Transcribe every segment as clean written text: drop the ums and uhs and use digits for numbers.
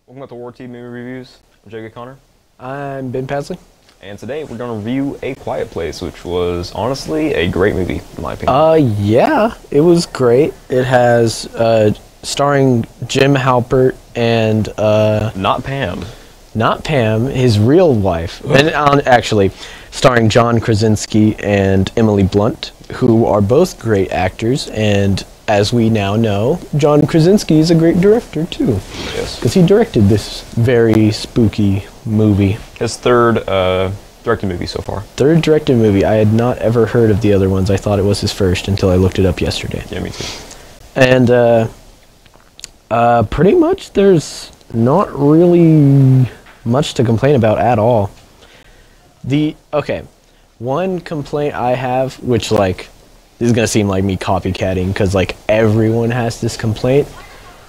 Welcome back to RoarTV Movie Reviews. I'm Jacob Connor. I'm Ben Pasley. And today we're going to review A Quiet Place, which was honestly a great movie, in my opinion. Yeah, it was great. It has, starring Jim Halpert and, Not Pam. not Pam, his real wife. And actually, starring John Krasinski and Emily Blunt, who are both great actors, and as we now know, John Krasinski is a great director too. Yes. Because he directed this very spooky movie. His third directed movie so far. Third directed movie. I had not ever heard of the other ones. I thought it was his first until I looked it up yesterday. Yeah, me too. And pretty much there's not really much to complain about at all. One complaint I have, which like this is gonna seem like me copycatting because like everyone has this complaint,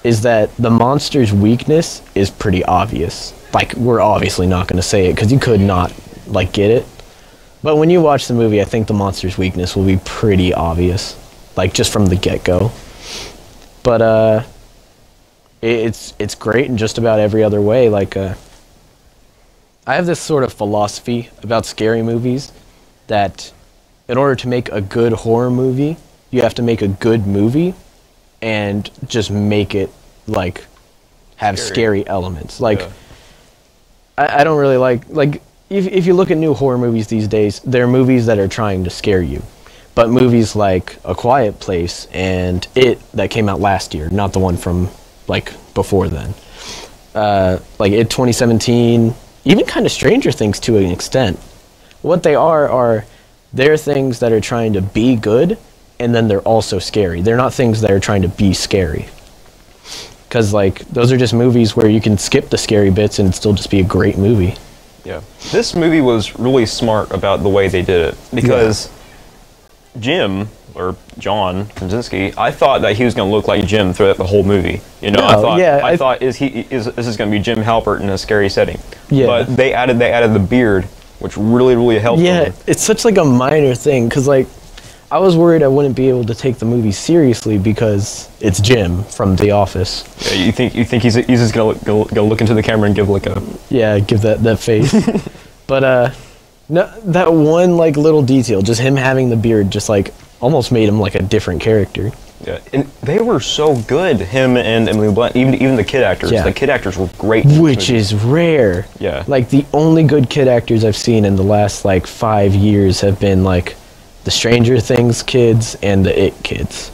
is that the monster's weakness is pretty obvious. Like, we're obviously not gonna say it because you could not like get it, but when you watch the movie, I think the monster's weakness will be pretty obvious, like just from the get-go. But it's great in just about every other way. Like I have this sort of philosophy about scary movies that in order to make a good horror movie, you have to make a good movie and just make it like have scary elements. Like Yeah. I don't really like if you look at new horror movies these days, they're movies that are trying to scare you. But movies like A Quiet Place and It that came out last year, not the one from like before then. Like It 2017, even kind of Stranger Things to an extent. What they are they're things that are trying to be good, and then they're also scary. They're not things that are trying to be scary. Because like those are just movies where you can skip the scary bits and it'd still just be a great movie. Yeah. This movie was really smart about the way they did it because Jim, or John Krasinski, I thought that he was going to look like Jim throughout the whole movie. You know, I thought this is going to be Jim Halpert in a scary setting. Yeah. But they added the beard, which really helped Yeah, him. it's such like a minor thing, because like I was worried I wouldn't be able to take the movie seriously because it's Jim from The Office. Yeah, you think he's just gonna look into the camera and give like a give that face. But no, that one like little detail, just him having the beard, just like almost made him like a different character. Yeah, and they were so good, him and Emily Blunt, even the kid actors. Yeah. The kid actors were great. Which is rare. Yeah. Like the only good kid actors I've seen in the last like 5 years have been like the Stranger Things kids and the It kids.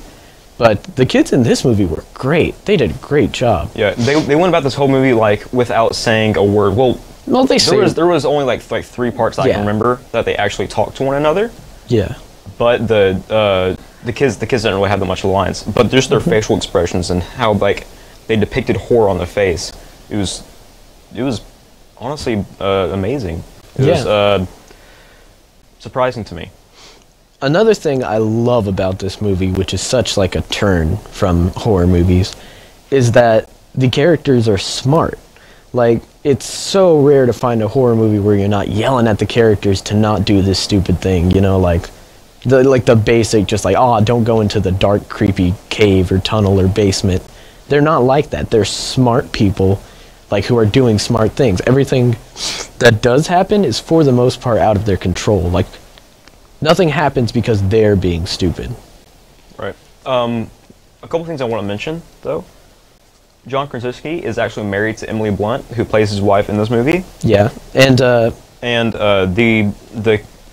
But the kids in this movie were great. They did a great job. Yeah, they went about this whole movie like without saying a word. Well, there was only like 3 parts that I can remember that they actually talked to one another. Yeah. But the kids didn't really have that much lines. But just their facial expressions and how like they depicted horror on their face. It was honestly amazing. It was surprising to me. Another thing I love about this movie, which is such like a turn from horror movies, is that the characters are smart. Like, it's so rare to find a horror movie where you're not yelling at the characters to not do this stupid thing, you know, like the basic just like, oh, don't go into the dark, creepy cave or tunnel or basement. They're not like that. They're smart people, like, who are doing smart things. Everything that does happen is for the most part out of their control. Like, nothing happens because they're being stupid. Right. A couple things I want to mention, though. John Krasinski is actually married to Emily Blunt, who plays his wife in this movie. Yeah, and the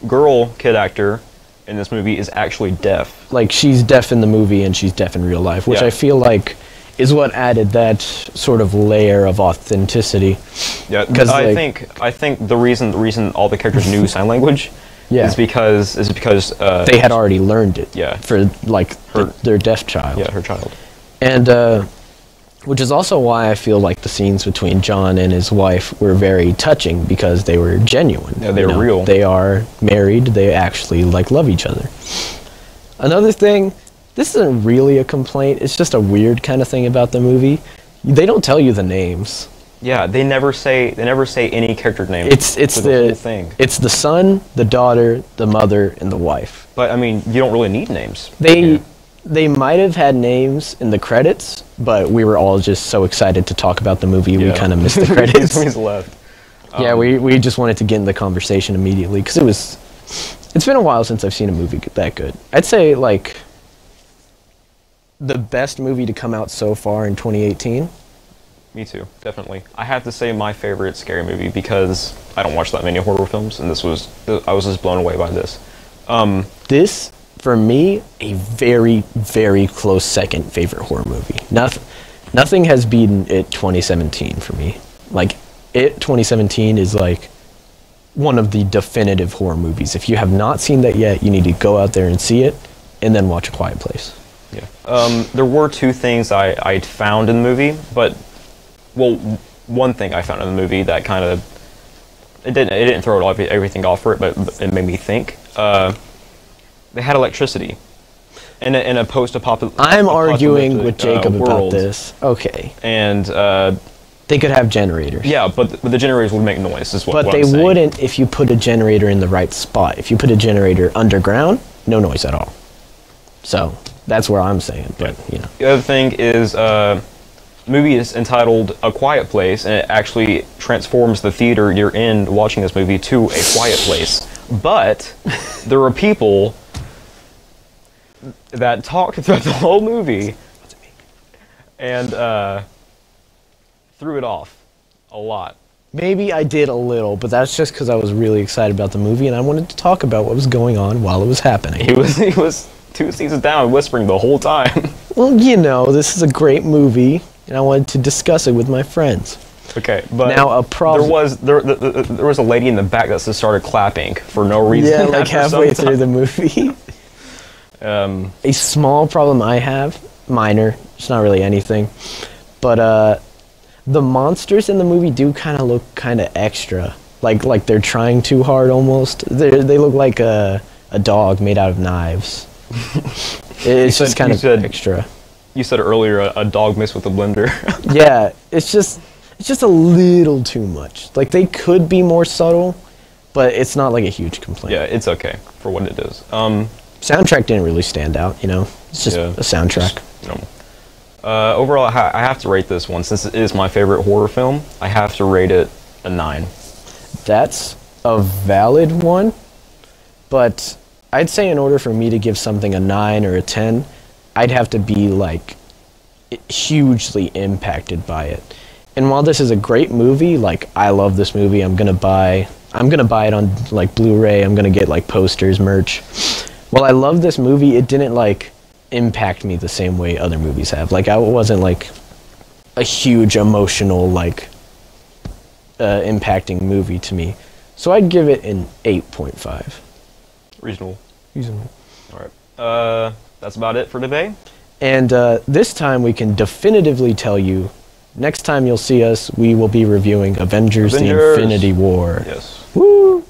girl kid actor in this movie is actually deaf. like she's deaf in the movie and she's deaf in real life, which I feel like is what added that sort of layer of authenticity. Yeah, because I think the reason all the characters knew sign language. Yeah. Is because they had already learned it. Yeah. For like their deaf child. Yeah, her child. And which is also why I feel like the scenes between John and his wife were very touching, because they were genuine. Yeah, they were real. They are married. They actually like love each other. Another thing, this isn't really a complaint. It's just a weird kind of thing about the movie. They don't tell you the names. Yeah, they never say any character name. It's the whole thing. It's the son, the daughter, the mother, and the wife. But I mean, you don't really need names. They might have had names in the credits, but we were all just so excited to talk about the movie, we kind of missed the credits. He's left. Yeah, we just wanted to get in the conversation immediately, because it's been a while since I've seen a movie that good. I'd say, like, the best movie to come out so far in 2018. Me too, definitely. I have to say my favorite scary movie, because I don't watch that many horror films, and I was just blown away by this. This, for me, a very, very close second favorite horror movie. Nothing has beaten It 2017 for me. Like, It 2017 is like one of the definitive horror movies. If you have not seen that yet, you need to go out there and see it, and then watch A Quiet Place. Yeah. There were two things I found in the movie, but, well, one thing I found in the movie that kind of, it didn't throw everything off for it, but it made me think. They had electricity in a post-apocalyptic I'm arguing with Jacob about this. Okay. And they could have generators. yeah, but the generators would make noise. Is what But I'm they saying. wouldn't if you put a generator in the right spot. If you put a generator underground, no noise at all. So that's where I'm saying. But you know. The other thing is, the movie is entitled A Quiet Place, and it actually transforms the theater you're in watching this movie to a quiet place. But there were people that talked throughout the whole movie and threw it off a lot. Maybe I did a little, but that's just because I was really excited about the movie and I wanted to talk about what was going on while it was happening. He was 2 seasons down whispering the whole time. Well, you know, this is a great movie, and I wanted to discuss it with my friends. Okay, but now a problem. There was a lady in the back that just started clapping for no reason. Yeah, like halfway through the movie. A small problem I have, minor, it's not really anything, but the monsters in the movie do kind of look kind of extra, like they're trying too hard almost. They look like a dog made out of knives. It's just kind of extra. You said earlier a dog mixed with a blender. Yeah, it's just a little too much. Like, they could be more subtle, but it's not like a huge complaint. Yeah, it's okay for what it is. Soundtrack didn't really stand out, you know? It's just a soundtrack. Overall, I have to rate this one. Since it is my favorite horror film, I have to rate it a 9. That's a valid one, but I'd say in order for me to give something a 9 or a 10, I'd have to be, like, hugely impacted by it. And while this is a great movie, like, I love this movie, I'm gonna buy it on, like, Blu-ray, I'm gonna get, like, posters, merch. While I love this movie, it didn't, like, impact me the same way other movies have. Like, I wasn't, like, a huge emotional, like, impacting movie to me. So I'd give it an 8.5. Reasonable. All Alright. That's about it for today. And this time we can definitively tell you, next time you'll see us, we will be reviewing Avengers. The Infinity War. Yes. Woo!